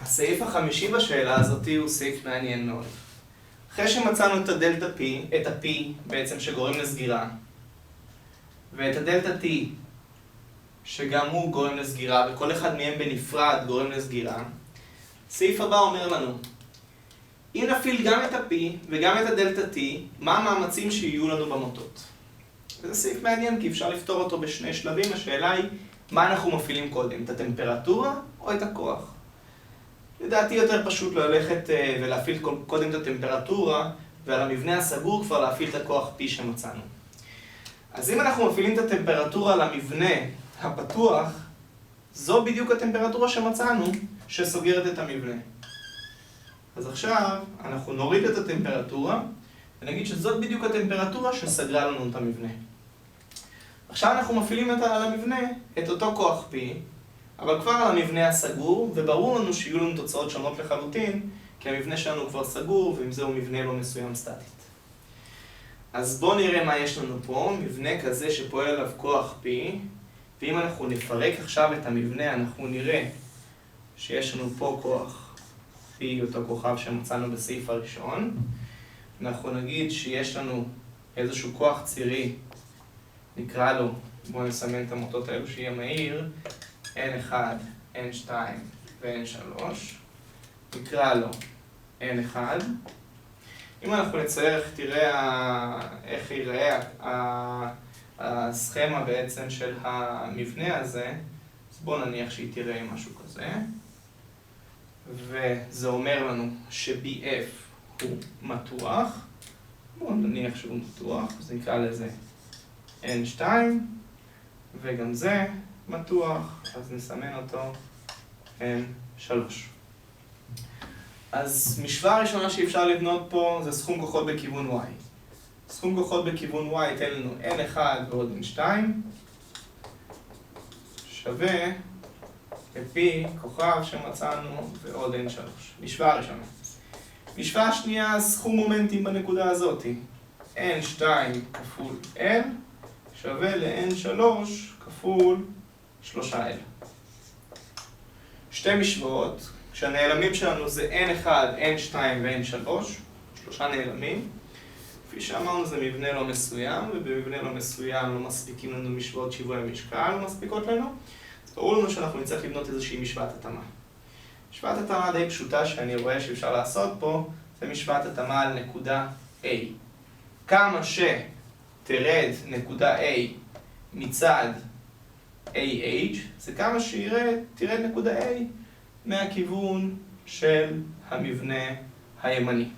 הסעיף החמישי בשאלה הזאת הוא סעיף מעניין מאוד. אחרי שמצאנו את הדלטה P, את ה-P בעצם שגורם לסגירה, ואת הדלטה T שגם הוא גורם לסגירה, וכל אחד מהם בנפרד גורם לסגירה, הסעיף הבא אומר לנו, אם נפעיל גם את ה-P וגם את הדלטה T, מה המאמצים שיהיו לנו במוטות? וזה סעיף מעניין כי אפשר לפתור אותו בשני שלבים. השאלה היא, מה אנחנו מפעילים קודם? את הטמפרטורה או את הכוח? לדעתי יותר פשוט ללכת ולהפעיל קודם את הטמפרטורה, ועל המבנה הסגור כבר להפעיל את הכוח P שמצאנו. אז אם אנחנו מפעילים את הטמפרטורה על המבנה הפתוח, זו בדיוק הטמפרטורה שמצאנו שסוגרת את המבנה. אז עכשיו אנחנו נוריד את הטמפרטורה ונגיד שזאת בדיוק הטמפרטורה שסגרה לנו את המבנה. עכשיו אנחנו מפעילים על המבנה את אותו כוח P, אבל כבר על המבנה הסגור, וברור לנו שיהיו לנו תוצאות שונות לחלוטין, כי המבנה שלנו כבר סגור, ועם זה הוא מבנה לא מסוים סטטית. אז בואו נראה מה יש לנו פה, מבנה כזה שפועל עליו כוח P, ואם אנחנו נפרק עכשיו את המבנה, אנחנו נראה שיש לנו פה כוח P, אותו כוכב שמצאנו בסעיף הראשון. אנחנו נגיד שיש לנו איזשהו כוח צירי, נקרא לו, בואו נסמן את המוטות האלו שיהיה מהיר, N1, N2 ו-N3, נקרא לו N1. אם אנחנו נצייר איך ייראה הסכמה בעצם של המבנה הזה, אז בואו נניח שהיא תראה משהו כזה, וזה אומר לנו ש-BF הוא מתוח, בואו נניח שהוא מתוח, אז נקרא לזה N2, וגם זה מתוח, אז נסמן אותו N3. אז משוואה הראשונה שאפשר לבנות פה זה סכום כוחות בכיוון Y. סכום כוחות בכיוון Y ייתן לנו N1 ועוד N2 שווה ל-P כוכב שמצאנו ועוד N3. משוואה הראשונה. משוואה השנייה, סכום מומנטים בנקודה הזאת. N2 כפול L שווה ל-N3 כפול 3L. שתי משוואות, כשהנעלמים שלנו זה N1, N2 ו-N3, שלושה נעלמים. כפי שאמרנו זה מבנה לא מסוים, ובמבנה לא מסוים לא מספיקים לנו משוואות שיווי המשקל, לא מספיקות לנו. אז ברור לנו שאנחנו נצטרך לבנות איזושהי משוואת התאמה. משוואת התאמה די פשוטה שאני רואה שאפשר לעשות פה, זה משוואת התאמה על נקודה A. כמה שתרד נקודה A מצד AH, זה כמה שתרד נקודה A מהכיוון של המבנה הימני.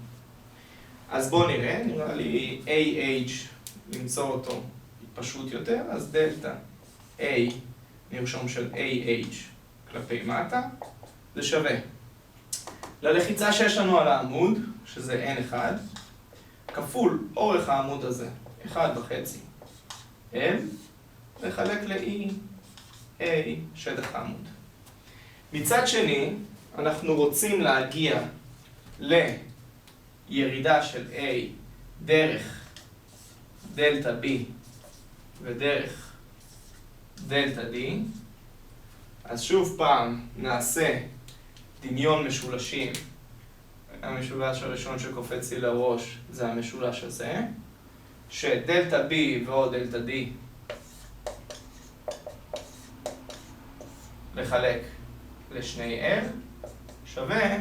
אז בואו נראה לי AH, למצוא אותו פשוט יותר, אז דלטה A נרשום של AH כלפי מטה, זה שווה ללחיצה שיש לנו על העמוד, שזה N1, כפול אורך העמוד הזה, 1.5 L, לחלק ל-E, A, שטח העמוד. מצד שני, אנחנו רוצים להגיע לירידה של A דרך דלטה B ודרך דלטה D. אז שוב פעם נעשה דמיון משולשים. המשולש הראשון שקופץ לי לראש זה המשולש הזה, שדלטה B ועוד דלטה D לחלק לשני R שווה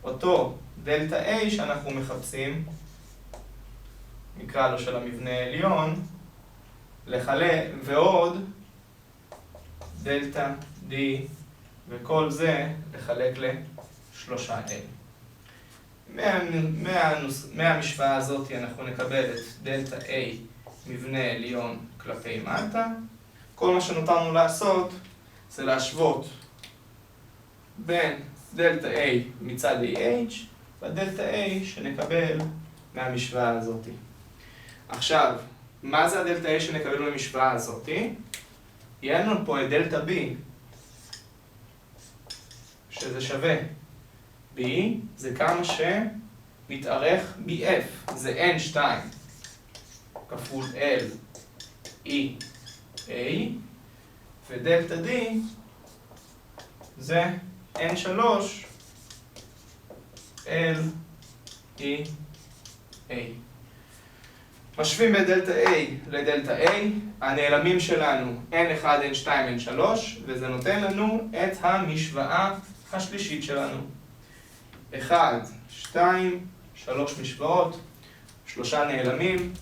אותו דלטה A שאנחנו מחפשים, נקרא לו של המבנה העליון, לחלק ועוד דלטה D וכל זה לחלק ל3L. מהמשוואה הזאת אנחנו נקבל את דלטה A מבנה עליון כלפי מטה. כל מה שנותרנו לעשות זה להשוות בין דלטה A מצד AH והדלטה A שנקבל מהמשוואה הזאת. עכשיו, מה זה הדלטה A שנקבל מהמשוואה הזאת? יהיה לנו פה את דלטה B שזה שווה B, זה כמה שמתארך BF, זה N2 כפול L E A, ודלטה D זה N3 L E A. משווים בין דלתה A לדלתה A, הנעלמים שלנו N1, N2, N3, וזה נותן לנו את המשוואה השלישית שלנו. 1, 2, 3 משוואות, 3 נעלמים.